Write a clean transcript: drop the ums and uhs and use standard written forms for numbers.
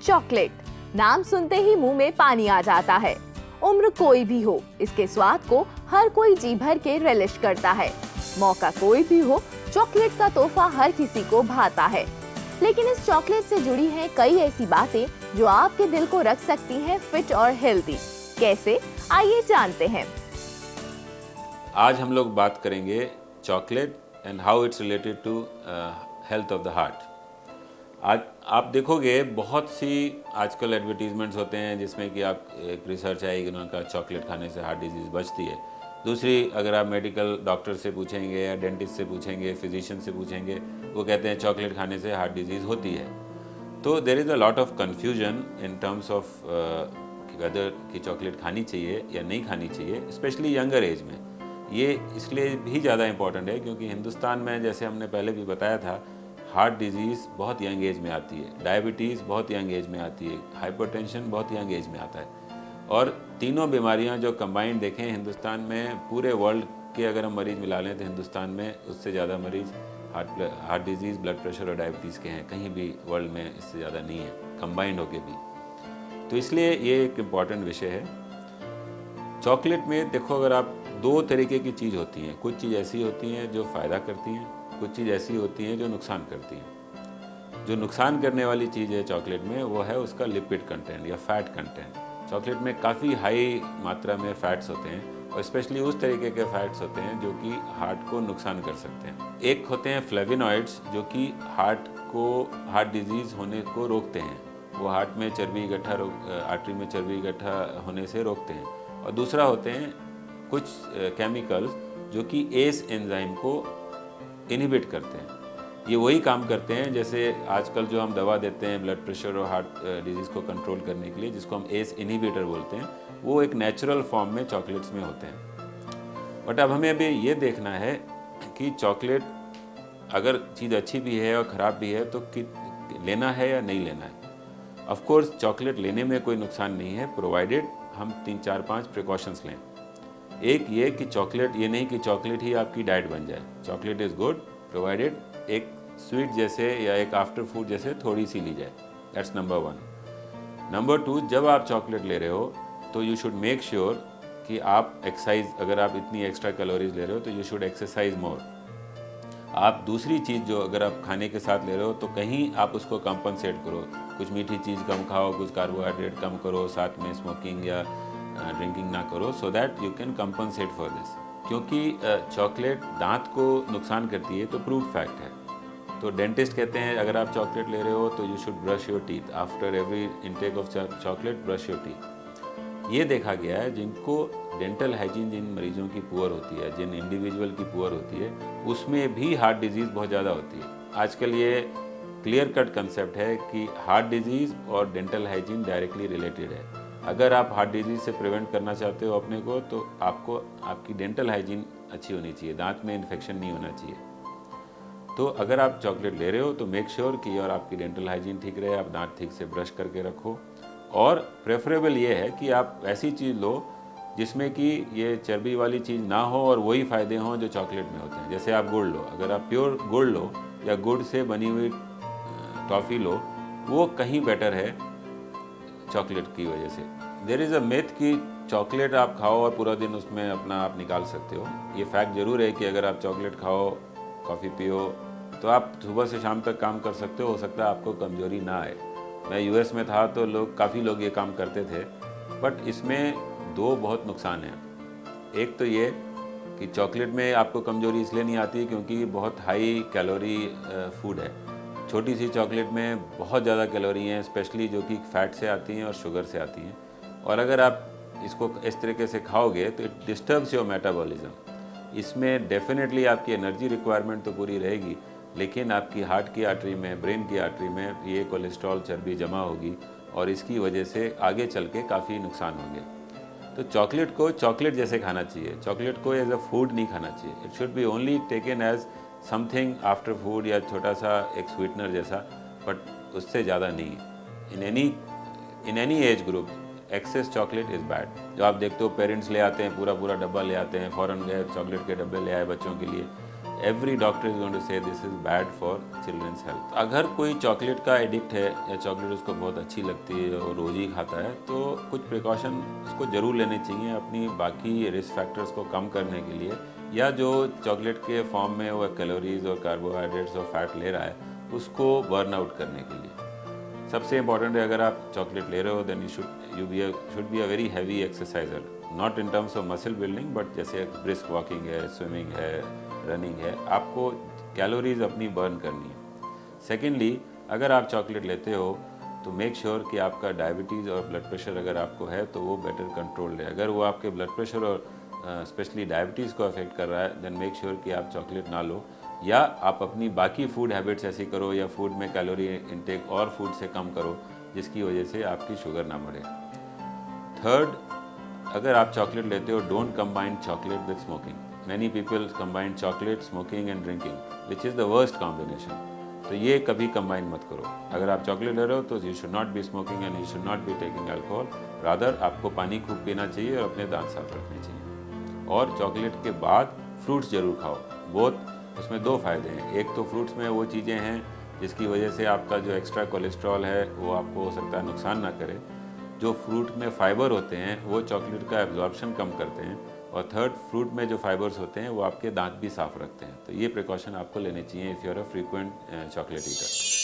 Chocolate, नाम सुनते ही मुंह में पानी आ जाता है। उम्र कोई भी हो, इसके स्वाद को हर कोई जी भर के रिलिश करता है। मौका कोई भी हो, चॉकलेट का तोहफा हर किसी को भाता है। लेकिन इस चॉकलेट से जुड़ी हैं कई ऐसी बातें जो आपके दिल को रख सकती हैं फिट और हेल्दी। कैसे, आइए जानते हैं। आज हम लोग बात करेंगे chocolate and how it's related to health of the heart. आज आप देखोगे बहुत सी आजकल एडवर्टीजमेंट्स होते हैं जिसमें कि आप एक रिसर्च आएगी उनका चॉकलेट खाने से हार्ट डिजीज़ बचती है। दूसरी, अगर आप मेडिकल डॉक्टर से पूछेंगे या डेंटिस्ट से पूछेंगे, फिजिशियन से पूछेंगे, वो कहते हैं चॉकलेट खाने से हार्ट डिजीज़ होती है। तो there is a lot of confusion in terms of whether कि चॉकलेट खानी चाहिए या नहीं खानी चाहिए, स्पेशली यंगर एज में। ये इसलिए भी ज़्यादा इम्पॉर्टेंट है क्योंकि हिंदुस्तान में, जैसे हमने पहले भी बताया था, हार्ट डिजीज़ बहुत यंग एज में आती है, डायबिटीज़ बहुत यंग एज में आती है, हाइपरटेंशन बहुत यंग एज में आता है। और तीनों बीमारियां जो कंबाइंड देखें हिंदुस्तान में, पूरे वर्ल्ड के अगर हम मरीज़ मिला लें तो हिंदुस्तान में उससे ज़्यादा मरीज़ हार्ट डिजीज़, ब्लड प्रेशर और डायबिटीज़ के हैं। कहीं भी वर्ल्ड में इससे ज़्यादा नहीं है, कंबाइंड होके भी। तो इसलिए ये एक इम्पॉर्टेंट विषय है। चॉकलेट में देखो, अगर आप दो तरीके की चीज़ होती हैं, कुछ चीज़ ऐसी होती हैं जो फ़ायदा करती हैं, कुछ चीज़ ऐसी होती हैं जो नुकसान करती हैं। जो नुकसान करने वाली चीज़ है चॉकलेट में, वो है उसका लिपिड कंटेंट या फैट कंटेंट। चॉकलेट में काफ़ी हाई मात्रा में फैट्स होते हैं और स्पेशली उस तरीके के फैट्स होते हैं जो कि हार्ट को नुकसान कर सकते हैं। एक होते हैं फ्लेविनॉइड्स जो कि हार्ट डिजीज़ होने को रोकते हैं, वो हार्ट में चर्बी इकट्ठा आर्टरी में चर्बी इकट्ठा होने से रोकते हैं। और दूसरा होते हैं कुछ केमिकल्स जो कि एस एंजाइम को इनहिबिट करते हैं। ये वही काम करते हैं जैसे आजकल जो हम दवा देते हैं ब्लड प्रेशर और हार्ट डिजीज़ को कंट्रोल करने के लिए, जिसको हम एस इनहिबिटर बोलते हैं, वो एक नेचुरल फॉर्म में चॉकलेट्स में होते हैं। बट अब हमें अभी ये देखना है कि चॉकलेट अगर चीज़ अच्छी भी है और ख़राब भी है तो लेना है या नहीं लेना है। ऑफ कोर्स चॉकलेट लेने में कोई नुकसान नहीं है, प्रोवाइडेड हम 3-4-5 प्रिकॉशंस लें। एक ये कि चॉकलेट, ये नहीं कि चॉकलेट ही आपकी डाइट बन जाए। चॉकलेट इज़ गुड प्रोवाइडेड एक स्वीट जैसे या एक आफ्टर फूड जैसे थोड़ी सी ली जाए। That's number 1। नंबर 2, जब आप चॉकलेट ले रहे हो तो यू शुड मेक श्योर कि आप एक्सरसाइज, अगर आप इतनी एक्स्ट्रा कैलोरीज ले रहे हो तो यू शुड एक्सरसाइज मोर। आप दूसरी चीज़ जो अगर आप खाने के साथ ले रहे हो तो कहीं आप उसको कंपनसेट करो, कुछ मीठी चीज़ कम खाओ, कुछ कार्बोहाइड्रेट कम करो, साथ में स्मोकिंग या ड्रिंकिंग ना करो, so that you can compensate for this. क्योंकि चॉकलेट दांत को नुकसान करती है तो प्रूव फैक्ट है। तो डेंटिस्ट कहते हैं अगर आप चॉकलेट ले रहे हो तो you should brush your teeth after every intake of chocolate, brush your teeth. ये देखा गया है जिनको डेंटल हाइजीन, जिन मरीजों की पुअर होती है, जिन इंडिविजुअल की पुअर होती है, उसमें भी हार्ट डिजीज़ बहुत ज़्यादा होती है। आजकल ये क्लियर कट कंसेप्ट है कि हार्ट डिजीज़ और डेंटल हाइजीन डायरेक्टली रिलेटेड है। अगर आप हार्ट डिजीज़ से प्रिवेंट करना चाहते हो अपने को, तो आपको आपकी डेंटल हाइजीन अच्छी होनी चाहिए, दांत में इन्फेक्शन नहीं होना चाहिए। तो अगर आप चॉकलेट ले रहे हो तो मेक श्योर कि और आपकी डेंटल हाइजीन ठीक रहे, आप दांत ठीक से ब्रश करके रखो। और प्रेफरेबल ये है कि आप ऐसी चीज़ लो जिसमें कि ये चर्बी वाली चीज़ ना हो और वही फ़ायदे हों जो चॉकलेट में होते हैं। जैसे आप गुड़ लो, अगर आप प्योर गुड़ लो या गुड़ से बनी हुई टॉफ़ी लो, वो कहीं बेटर है चॉकलेट की वजह से। देयर इज़ अ मिथ कि चॉकलेट आप खाओ और पूरा दिन उसमें अपना आप निकाल सकते हो। ये फैक्ट ज़रूर है कि अगर आप चॉकलेट खाओ, कॉफ़ी पियो, तो आप सुबह से शाम तक काम कर सकते हो सकता है आपको कमज़ोरी ना आए। मैं यूएस में था तो काफ़ी लोग ये काम करते थे, बट इसमें दो बहुत नुकसान हैं। एक तो ये कि चॉकलेट में आपको कमज़ोरी इसलिए नहीं आती क्योंकि बहुत हाई कैलोरी फूड है। छोटी सी चॉकलेट में बहुत ज़्यादा कैलोरी हैं, स्पेशली जो कि फैट से आती हैं और शुगर से आती हैं। और अगर आप इसको इस तरीके से खाओगे तो इट डिस्टर्ब्स योर मेटाबॉलिज्म। इसमें डेफिनेटली आपकी एनर्जी रिक्वायरमेंट तो पूरी रहेगी, लेकिन आपकी हार्ट की आर्टरी में, ब्रेन की आर्टरी में ये कोलेस्ट्रॉल, चर्बी जमा होगी और इसकी वजह से आगे चल के काफ़ी नुकसान होंगे। तो चॉकलेट को चॉकलेट जैसे खाना चाहिए, चॉकलेट को एज अ फूड नहीं खाना चाहिए। It should be only taken as something after food या छोटा सा एक स्वीटनर जैसा, बट उससे ज़्यादा नहीं। In any age group excess chocolate is bad. जो आप देखते हो पेरेंट्स ले आते हैं पूरा पूरा डब्बा ले आते हैं, फ़ौरन गए चॉकलेट के डब्बे ले आए बच्चों के लिए, every doctor is going to say this is bad for children's health. अगर कोई चॉकलेट का एडिक्ट है या चॉकलेट उसको बहुत अच्छी लगती है और रोज़ ही खाता है, तो कुछ प्रिकॉशन उसको ज़रूर लेने चाहिए अपनी बाकी रिस्क फैक्टर्स को कम करने के लिए, या जो चॉकलेट के फॉर्म में वो कैलोरीज और कार्बोहाइड्रेट्स और फैट ले रहा है उसको बर्न आउट करने के लिए। सबसे इम्पॉर्टेंट है, अगर आप चॉकलेट ले रहे हो then you should be a very heavy exerciser, not in terms of muscle building, but जैसे ब्रिस्क वॉकिंग है, स्विमिंग है, रनिंग है, आपको कैलोरीज अपनी बर्न करनी है। सेकेंडली, अगर आप चॉकलेट लेते हो तो मेक श्योर कि आपका डायबिटीज़ और ब्लड प्रेशर अगर आपको है तो वो बेटर कंट्रोल्ड है। अगर वो आपके ब्लड प्रेशर और स्पेशली डायबिटीज़ को अफेक्ट कर रहा है देन मेक श्योर कि आप चॉकलेट ना लो, या आप अपनी बाकी फूड हैबिट्स ऐसी करो या फूड में कैलोरी इंटेक और फूड से कम करो जिसकी वजह से आपकी शुगर ना बढ़े। थर्ड, अगर आप चॉकलेट लेते हो, don't combine chocolate with smoking. Many people combine chocolate, smoking and drinking, which is the worst combination. तो ये कभी कंबाइन मत करो। अगर आप चॉकलेट ले रहे हो तो you should not be smoking and you should not be taking alcohol, rather आपको पानी खूब पीना चाहिए और अपने दांत साफ रखने चाहिए। और चॉकलेट के बाद फ्रूट्स जरूर खाओ। बहुत उसमें दो फायदे हैं। एक तो फ्रूट्स में वो चीज़ें हैं जिसकी वजह से आपका जो एक्स्ट्रा कोलेस्ट्रॉल है वो आपको हो सकता है नुकसान ना करे। जो फ्रूट में फाइबर होते हैं वो चॉकलेट का एब्जॉर्प्शन कम करते हैं। और थर्ड, फ्रूट में जो फाइबर्स होते हैं वो आपके दांत भी साफ रखते हैं। तो ये प्रिकॉशन आपको लेने चाहिए if you are a frequent chocolate eater.